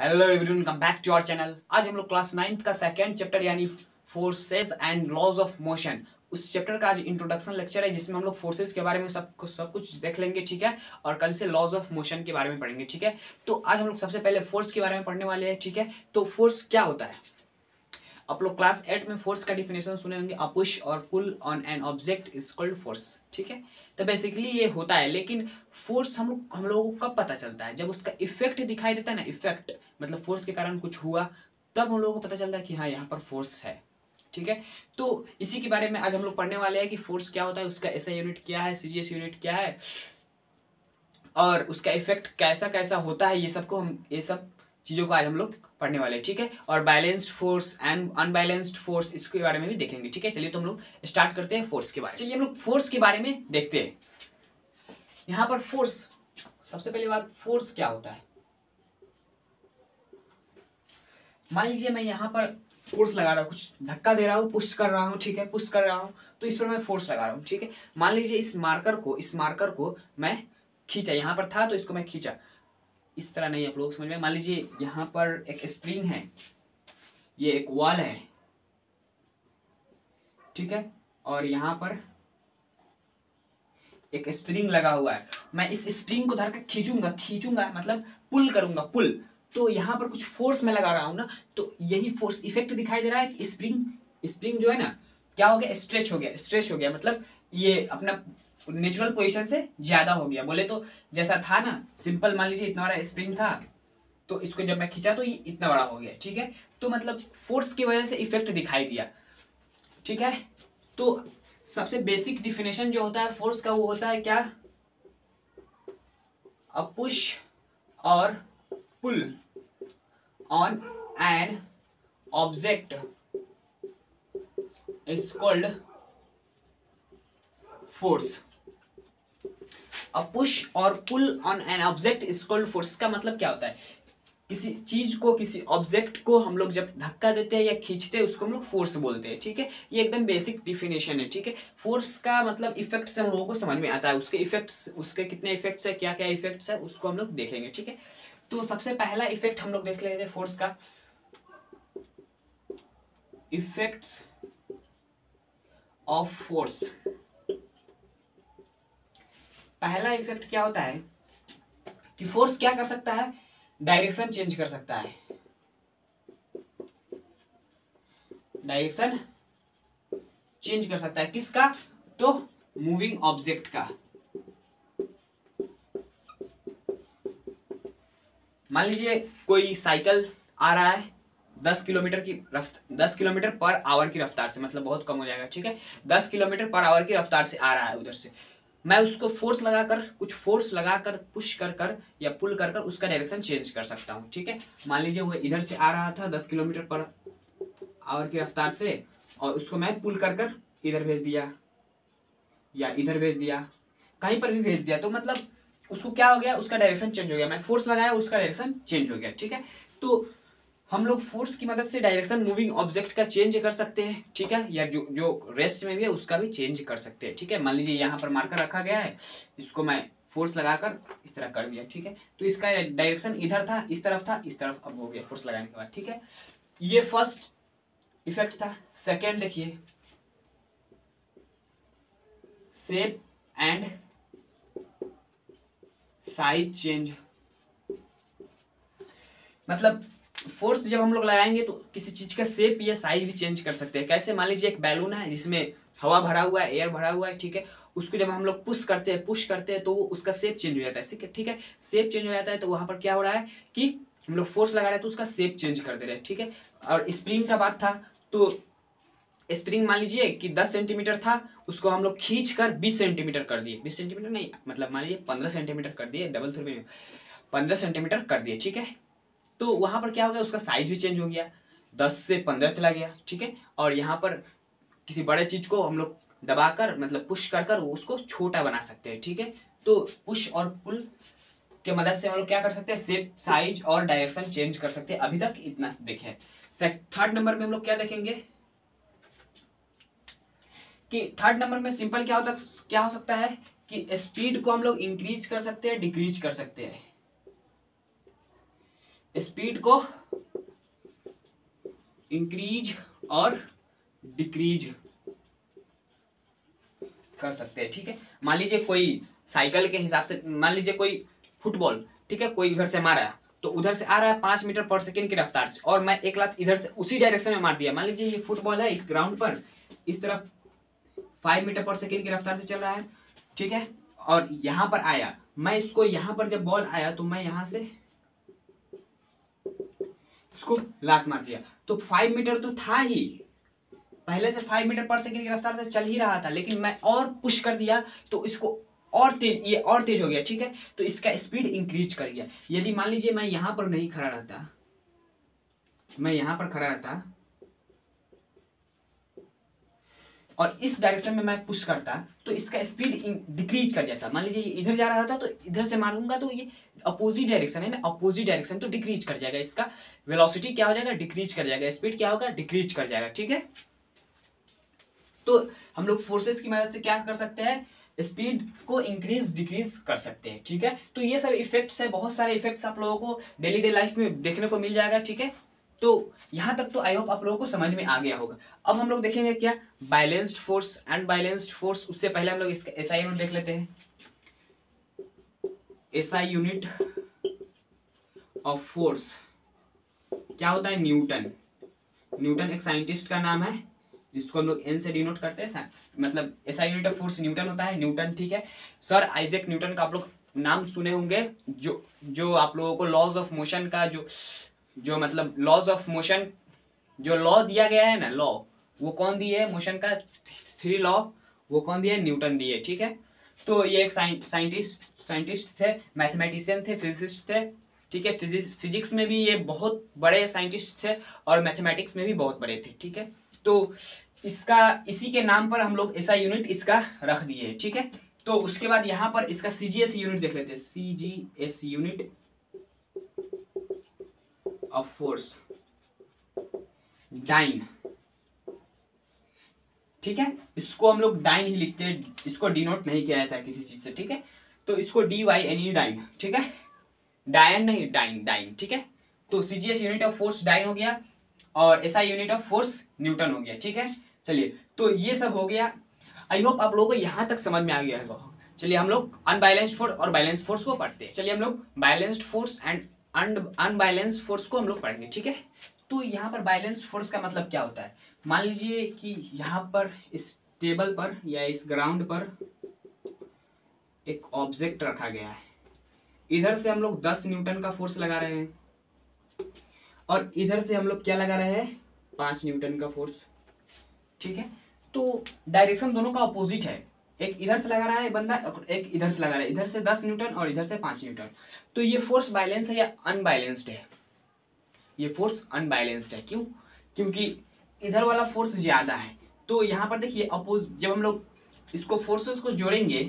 Hello everyone, come back to our channel. आज हम लोग क्लास 9th का सेकंड चैप्टर यानी forces and laws of motion, उस चैप्टर का आज इंट्रोडक्शन लेक्चर है जिसमें हम लोग फोर्सेस के बारे में सब कुछ देख लेंगे, ठीक है। और कल से लॉज ऑफ मोशन के बारे में पढ़ेंगे, ठीक है। तो आज हम लोग सबसे पहले फोर्स के बारे में पढ़ने वाले हैं, ठीक है। तो फोर्स क्या होता है? आप लोग क्लास 8 में फोर्स का डिफिनेशन सुने होंगे, अ पुश और pull on an object is called force, ठीक है। तो बेसिकली ये होता है, लेकिन फोर्स हम लोगों को कब पता चलता है? जब उसका इफेक्ट दिखाई देता है ना, इफेक्ट मतलब फोर्स के कारण कुछ हुआ, तब हम लोगों को पता चलता है कि हाँ यहाँ पर फोर्स है, ठीक है। तो इसी के बारे में आज हम लोग पढ़ने वाले हैं कि फोर्स क्या होता है, उसका एसआई यूनिट क्या है, सीजीएस यूनिट क्या है, और उसका इफेक्ट कैसा कैसा होता है। ये सब चीजों को आज हम लोग पढ़ने वाले हैं, ठीक है। और balanced force and unbalanced force, इसके बारे में भी देखेंगे, ठीक है। चलिए तो हम लोग स्टार्ट करते हैं फोर्स के बारे में। चलिए हम लोग फोर्स के बारे में देखते हैं। यहाँ पर फोर्स, सबसे पहली बात, फोर्स क्या होता है? मान लीजिए मैं यहाँ पर फोर्स लगा रहा हूँ, कुछ धक्का दे रहा हूँ, पुश कर रहा हूँ, ठीक है, पुश कर रहा हूँ, तो इस पर मैं फोर्स लगा रहा हूँ, ठीक है। मान लीजिए इस मार्कर को मैं खींचा, यहाँ पर था तो इसको मैं खींचा, इस तरह नहीं, आप लोग समझ में। मान लीजिए यहाँ पर एक स्प्रिंग है, ये एक वॉल है, ठीक है, और यहाँ पर एक स्प्रिंग लगा हुआ है। मैं इस स्प्रिंग को धरकर खींचूंगा मतलब पुल करूंगा, पुल। तो यहाँ पर कुछ फोर्स मैं लगा रहा हूँ ना, तो यही फोर्स इफेक्ट दिखाई दे रहा है। स्प्रिंग जो है ना, क्या हो गया? स्ट्रेच हो गया, मतलब ये अपना नेचुरल पोजीशन से ज्यादा हो गया। बोले तो जैसा था ना, सिंपल, मान लीजिए इतना बड़ा स्प्रिंग था, तो इसको जब मैं खींचा तो ये इतना बड़ा हो गया, ठीक है। तो मतलब फोर्स की वजह से इफेक्ट दिखाई दिया, ठीक है। तो सबसे बेसिक डिफिनेशन जो होता है फोर्स का, वो होता है क्या? अ पुश और pull on an object is called force. A push और pull on an object is called force का मतलब क्या होता है? किसी चीज को, किसी ऑब्जेक्ट को हम लोग जब धक्का देते हैं या खींचते हैं, उसको हम लोग फोर्स बोलते हैं, ठीक है। ये एकदम बेसिक डिफिनेशन है, ठीक है। फोर्स का मतलब इफेक्ट से हम लोगों को समझ में आता है, उसके इफेक्ट्स, उसके कितने इफेक्ट्स है, क्या क्या इफेक्ट्स है, उसको हम लोग देखेंगे, ठीक है। तो सबसे पहला इफेक्ट हम लोग देख लेते हैं फोर्स का, इफेक्ट्स ऑफ फोर्स। पहला इफेक्ट क्या होता है कि फोर्स क्या कर सकता है? डायरेक्शन चेंज कर सकता है, डायरेक्शन चेंज कर सकता है। किसका? तो मूविंग ऑब्जेक्ट का। मान लीजिए कोई साइकिल आ रहा है 10 किलोमीटर पर आवर की रफ्तार से, मतलब बहुत कम हो जाएगा, ठीक है। 10 किलोमीटर पर आवर की रफ्तार से आ रहा है उधर से। मैं उसको कुछ फोर्स लगाकर पुश कर या पुल कर उसका डायरेक्शन चेंज कर सकता हूँ, ठीक है। मान लीजिए वो इधर से आ रहा था 10 किलोमीटर पर आवर की रफ्तार से, और उसको मैं पुल कर इधर भेज दिया या इधर भेज दिया, कहीं पर भी भेज दिया, तो मतलब उसको क्या हो गया? उसका डायरेक्शन चेंज हो गया। मैं फोर्स लगाया, उसका डायरेक्शन चेंज हो गया, ठीक है। तो हम लोग फोर्स की मदद से डायरेक्शन मूविंग ऑब्जेक्ट का चेंज कर सकते हैं, ठीक है, या जो रेस्ट में भी है उसका भी चेंज कर सकते हैं, ठीक है। मान लीजिए यहाँ पर मार्कर रखा गया है, इसको मैं फोर्स लगाकर इस तरह कर दिया, ठीक है। तो इसका डायरेक्शन इधर था, इस तरफ था, इस तरफ अब हो गया फोर्स लगाने के बाद, ठीक है। ये फर्स्ट इफेक्ट था। सेकेंड देखिए, शेप एंड साइज चेंज। मतलब फोर्स जब हम लोग लगाएंगे तो किसी चीज का शेप या साइज भी चेंज कर सकते हैं। कैसे? मान लीजिए एक बैलून है जिसमें हवा भरा हुआ है, एयर भरा हुआ है, ठीक है। उसको जब हम लोग पुश करते हैं तो वो उसका शेप चेंज हो जाता है, ठीक है। शेप चेंज हो जाता है तो वहां पर क्या हो रहा है कि हम लोग फोर्स लगा रहे हैं तो उसका शेप चेंज कर दे रहे हैं, ठीक है। और स्प्रिंग का बात था, तो स्प्रिंग मान लीजिए कि 10 सेंटीमीटर था, उसको हम लोग खींच कर 20 सेंटीमीटर कर दिए, 20 सेंटीमीटर नहीं, मतलब मान लीजिए 15 सेंटीमीटर कर दिए, डबल थोड़ी, 15 सेंटीमीटर कर दिए, ठीक है। तो वहां पर क्या हो गया? उसका साइज भी चेंज हो गया, 10 से 15 चला गया, ठीक है। और यहाँ पर किसी बड़े चीज को हम लोग दबाकर, मतलब पुश कर उसको छोटा बना सकते हैं, ठीक है। तो पुश और पुल के मदद से हम लोग क्या कर सकते हैं? शेप, साइज और डायरेक्शन चेंज कर सकते हैं। अभी तक इतना देखे। थर्ड नंबर में हम लोग क्या देखेंगे कि थर्ड नंबर में सिंपल क्या हो सकता है कि स्पीड को हम लोग इंक्रीज कर सकते हैं, डिक्रीज कर सकते हैं। स्पीड को इंक्रीज और डिक्रीज कर सकते हैं, ठीक है। मान लीजिए कोई साइकिल के हिसाब से, मान लीजिए कोई फुटबॉल, ठीक है, कोई इधर से मारा तो उधर से आ रहा है 5 मीटर पर सेकेंड की रफ्तार से, और मैं एक लात इधर से उसी डायरेक्शन में मार दिया। मान लीजिए ये फुटबॉल है, इस ग्राउंड पर इस तरफ 5 मीटर पर सेकेंड की रफ्तार से चल रहा है, ठीक है, और यहाँ पर आया, मैं इसको यहाँ पर जब बॉल आया तो मैं यहाँ से इसको लात मार दिया, तो 5 मीटर तो था ही, पहले से 5 मीटर पर सेकेंड की रफ्तार से चल ही रहा था, लेकिन मैं और पुश कर दिया तो इसको और तेज, ये और तेज हो गया, ठीक है, तो इसका स्पीड इंक्रीज कर गया। यदि मान लीजिए मैं यहां पर नहीं खड़ा रहता, मैं यहां पर खड़ा रहता और इस डायरेक्शन में मैं पुश करता तो इसका स्पीड डिक्रीज कर जाता। मान लीजिए इधर जा रहा था तो इधर से मारूंगा तो ये अपोजिट डायरेक्शन है ना, अपोजिट डायरेक्शन, तो डिक्रीज कर जाएगा, इसका वेलोसिटी क्या हो जाएगा, डिक्रीज कर जाएगा, स्पीड क्या होगा, डिक्रीज कर जाएगा, ठीक है। तो हम लोग फोर्सेस की मदद से क्या कर सकते हैं, स्पीड को इंक्रीज डिक्रीज कर सकते हैं, ठीक है। तो ये सब इफेक्ट्स है, बहुत सारे इफेक्ट्स आप लोगों को डेली डे लाइफ में देखने को मिल जाएगा, ठीक है। तो यहां तक तो आई होप आप लोगों को समझ में आ गया होगा। अब हम लोग देखेंगे क्या, balanced force and balanced force. उससे पहले हम लोग इसका एसआई यूनिट देख लेते हैं। एसआई यूनिट ऑफ फोर्स क्या होता है, न्यूटन। न्यूटन एक साइंटिस्ट का नाम है जिसको हम लोग एन से डिनोट करते हैं, मतलब SI unit of force Newton होता है, न्यूटन, ठीक है। सर आइजैक न्यूटन का आप लोग नाम सुने होंगे, जो आप लोगों को लॉज ऑफ मोशन का जो मतलब लॉज ऑफ मोशन जो लॉ दिया गया है ना, लॉ वो कौन दिए है मोशन का, 3 लॉ, वो कौन दिए, न्यूटन दिए, ठीक है। तो ये एक साइंटिस्ट थे, मैथमेटिशियन थे, फिजिसिस्ट थे, ठीक है। फिजिक्स में भी ये बहुत बड़े साइंटिस्ट थे और मैथमेटिक्स में भी बहुत बड़े थे, ठीक है। तो इसका इसी के नाम पर हम लोग ऐसा यूनिट इसका रख दिए, ठीक है। तो उसके बाद यहाँ पर इसका सीजीएस यूनिट देख लेते हैं, CGS unit of force, dyne, ठीक है। इसको हम लोग डाइन ही लिखते हैं, इसको डिनोट नहीं किया जाता है किसी चीज से, ठीक है। तो इसको DYNE डाइन, ठीक है, डायन नहीं, डाइन, डाइन, ठीक है। तो CGS unit of force dyne हो गया और SI unit of force newton हो गया, ठीक है। चलिए, तो ये सब हो गया। आई होप आप लोगों को यहाँ तक समझ में आ गया है। चलिए हम लोग अनबैलेंस्ड फोर्स और बैलेंस्ड फोर्स को पढ़ते हैं। चलिए हम लोग balanced force and unbalanced force को हम लोग पढ़ेंगे, ठीक है। तो यहाँ पर बैलेंस्ड फोर्स का मतलब क्या होता है, मान लीजिए कि यहाँ पर इस टेबल पर या इस ग्राउंड पर एक ऑब्जेक्ट रखा गया है, इधर से हम लोग 10 न्यूटन का फोर्स लगा रहे हैं और इधर से हम लोग क्या लगा रहे हैं, 5 न्यूटन का फोर्स, ठीक है। तो डायरेक्शन दोनों का अपोजिट है, एक इधर से लगा रहा है बंदा, एक इधर से लगा रहा है, इधर से 10 न्यूटन और इधर से 5 न्यूटन। तो ये फोर्स बैलेंस है या अनबैलेंस्ड है, ये फोर्स अनबैलेंस्ड है। क्यों, क्योंकि इधर वाला फोर्स ज्यादा है। तो यहाँ पर देखिए जब हम लोग इसको फोर्सेस को जोड़ेंगे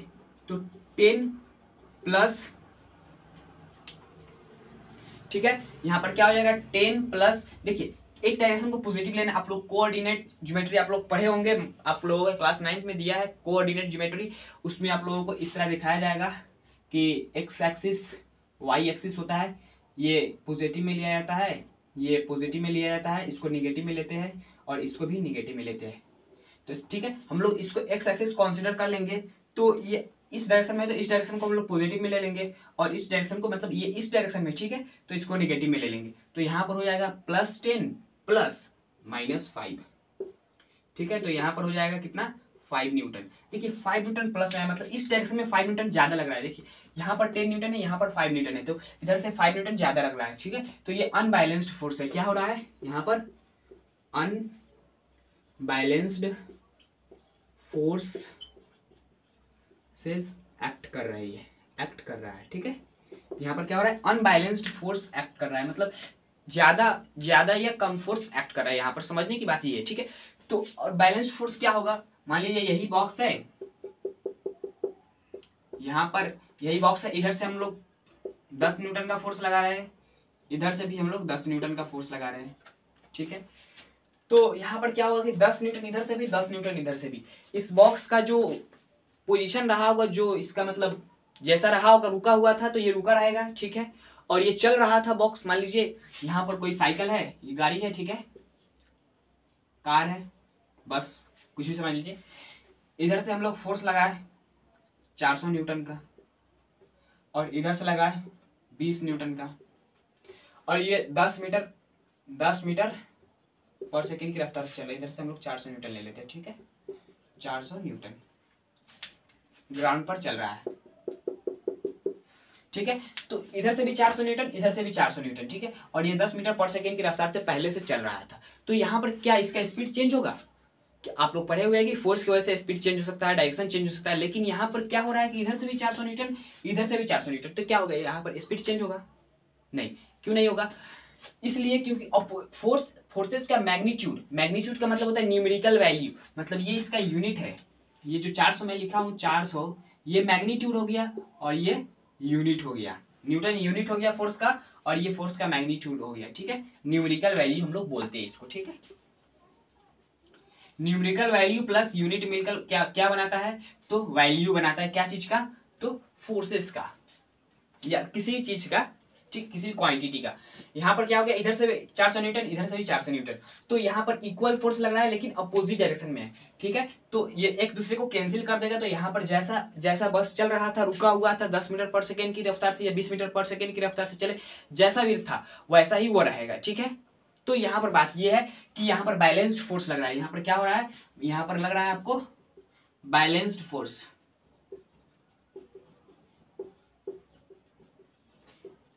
तो 10 प्लस, ठीक है, यहाँ पर क्या हो जाएगा 10 प्लस, देखिए एक डायरेक्शन को पॉजिटिव लेना, आप लोग कोऑर्डिनेट ज्योमेट्री आप लोग पढ़े होंगे, आप लोगों को क्लास 9 में दिया है कोऑर्डिनेट ज्योमेट्री, उसमें आप लोगों को इस तरह दिखाया जाएगा कि एक्स एक्सिस वाई एक्सिस होता है, ये पॉजिटिव में लिया जाता है, ये पॉजिटिव में लिया जाता है, इसको निगेटिव में लेते हैं और इसको भी निगेटिव में लेते हैं। तो ठीक है, हम लोग इसको एक्स एक्सिस कॉन्सिडर कर लेंगे, तो ये इस डायरेक्शन में, तो इस डायरेक्शन को हम लोग पॉजिटिव में ले लेंगे और इस डायरेक्शन को, मतलब ये इस डायरेक्शन में, ठीक है, तो इसको निगेटिव में ले लेंगे। तो यहाँ पर हो जाएगा +10 प्लस -5, ठीक है। तो यहाँ पर हो जाएगा कितना, 5 न्यूटन। देखिए 5 न्यूटन प्लस है, मतलब इस डायरेक्शन में 5 न्यूटन ज्यादा लग रहा है। देखिए यहाँ पर 10 न्यूटन है, यहाँ पर 5 न्यूटन है, तो इधर से 5 न्यूटन ज्यादा लग रहा है, ठीक है। तो ये अनबैलेंस्ड फोर्स है, क्या हो रहा है यहाँ पर, अनबैलेंस्ड फोर्स एक्ट कर रही है, एक्ट कर रहा है, ठीक है। यहाँ पर क्या हो रहा है, अनबैलेंस्ड फोर्स एक्ट कर रहा है, मतलब ज्यादा या कम फोर्स एक्ट कर रहा है। यहाँ पर समझने की बात ये है, ठीक है। तो और बैलेंस्ड फोर्स क्या होगा, मान लीजिए यही बॉक्स है, यहाँ पर यही बॉक्स है, इधर से हम लोग 10 न्यूटन का फोर्स लगा रहे हैं, इधर से भी हम लोग 10 न्यूटन का फोर्स लगा रहे हैं, ठीक है। तो यहाँ पर क्या होगा कि 10 न्यूटन इधर से भी, 10 न्यूटन इधर से भी, इस बॉक्स का जो पोजीशन रहा होगा, जो इसका मतलब जैसा रहा होगा, रुका हुआ था तो ये रुका रहेगा, ठीक है। और ये चल रहा था बॉक्स। मान लीजिए यहाँ पर कोई साइकिल है, ये गाड़ी है, ठीक है, कार है, बस कुछ भी समझ लीजिए। इधर से हम लोग फोर्स लगाए 400 न्यूटन का, और इधर से लगाए 20 न्यूटन का, और ये 10 मीटर पर सेकेंड की रफ्तार से चल रहा है। इधर से हम लोग 400 न्यूटन ले लेते हैं, ठीक है, 400 न्यूटन ग्राउंड पर चल रहा है, ठीक है। तो इधर से भी 400 न्यूटन, इधर से भी 400 न्यूटन, ठीक है, और ये 10 मीटर पर सेकेंड की रफ्तार से पहले से चल रहा था। तो यहाँ पर क्या इसका स्पीड चेंज होगा? कि आप लोग पढ़े हुए हैं कि फोर्स की वजह से स्पीड चेंज हो सकता है, डायरेक्शन चेंज हो सकता है, लेकिन यहाँ पर क्या हो रहा है कि इधर से भी 400 न्यूटन, इधर से भी 400 न्यूटन, तो क्या होगा यहाँ पर स्पीड चेंज होगा? नहीं। क्यों नहीं होगा? इसलिए क्योंकि फोर्सेस का मैग्नीट्यूड का मतलब होता है न्यूमेरिकल वैल्यू, मतलब ये इसका यूनिट है। ये जो 400 में लिखा हूँ 400, ये मैग्नीट्यूड हो गया और ये यूनिट हो गया। न्यूटन यूनिट हो गया फोर्स का, और ये फोर्स का मैग्नीट्यूड हो गया, ठीक है। न्यूमेरिकल वैल्यू हम लोग बोलते हैं इसको, ठीक है। न्यूमेरिकल वैल्यू प्लस यूनिट मिलकर क्या क्या बनाता है? तो वैल्यू बनाता है। क्या चीज का? तो फोर्सेस का, या किसी भी चीज का, ठीक, किसी भी क्वांटिटी का। यहाँ पर क्या हो गया? इधर से 400 न्यूटन, इधर से भी 400 न्यूटन, तो यहाँ पर इक्वल फोर्स लग रहा है लेकिन अपोजिट डायरेक्शन में है, ठीक है। तो ये एक दूसरे को कैंसिल कर देगा। तो यहाँ पर जैसा जैसा बस चल रहा था, रुका हुआ था 10 मीटर पर सेकेंड की रफ्तार से या 20 मीटर पर सेकेंड की रफ्तार से चले, जैसा भी था वैसा ही वो रहेगा, ठीक है। तो यहाँ पर बात यह है कि यहाँ पर बैलेंस्ड फोर्स लग रहा है। यहाँ पर क्या हो रहा है? यहाँ पर लग रहा है आपको बैलेंस्ड फोर्स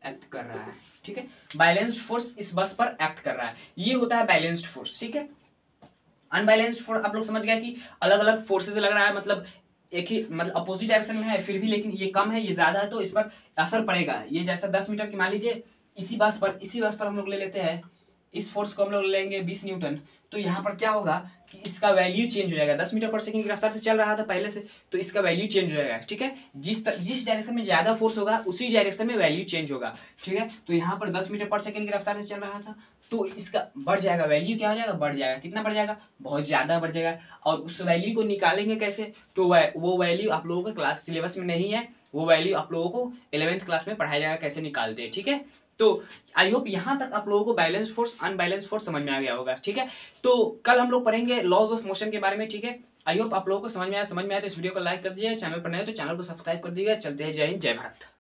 एक्ट कर रहा है, ठीक है। बैलेंस्ड फोर्स इस बस पर एक्ट कर रहा है, ये होता है बैलेंस्ड फोर्स, ठीक है। अनबैलेंस्ड फोर्स आप लोग समझ गए कि अलग अलग फोर्सेस लग रहा है, मतलब एक ही, मतलब अपोजिट डायरेक्शन में है फिर भी, लेकिन ये कम है ये ज्यादा है, तो इस पर असर पड़ेगा। ये जैसा 10 मीटर की मान लीजिए, इसी बस पर हम लोग ले लेते हैं, इस फोर्स को हम लोग लेंगे 20 न्यूटन, तो यहाँ पर क्या होगा कि इसका वैल्यू चेंज हो जाएगा। 10 मीटर पर सेकंड की रफ्तार से चल रहा था पहले से, तो इसका वैल्यू चेंज हो जाएगा, ठीक है। जिस डायरेक्शन में ज्यादा फोर्स होगा उसी डायरेक्शन में वैल्यू चेंज होगा, ठीक है। तो यहाँ पर 10 मीटर पर सेकंड की रफ्तार से चल रहा था, तो इसका बढ़ जाएगा, वैल्यू क्या हो जाएगा? बढ़ जाएगा। कितना बढ़ जाएगा? बहुत ज्यादा बढ़ जाएगा। और उस वैल्यू को निकालेंगे कैसे? तो वो वैल्यू आप लोगों का क्लास सिलेबस में नहीं है, वो वैल्यू आप लोगों को 11th क्लास में पढ़ाया जाएगा कैसे निकालते हैं, ठीक है। तो आई होप यहाँ तक आप लोगों को बैलेंस फोर्स अनबैलेंस फोर्स समझ में आ गया होगा, ठीक है। तो कल हम लोग पढ़ेंगे लॉज ऑफ मोशन के बारे में, ठीक है। आई होप आप लोगों को समझ में आया तो इस वीडियो को लाइक कर दीजिए, चैनल पर नए हो तो चैनल को सब्सक्राइब कर दीजिए। चलते हैं, जय हिंद, जय भारत।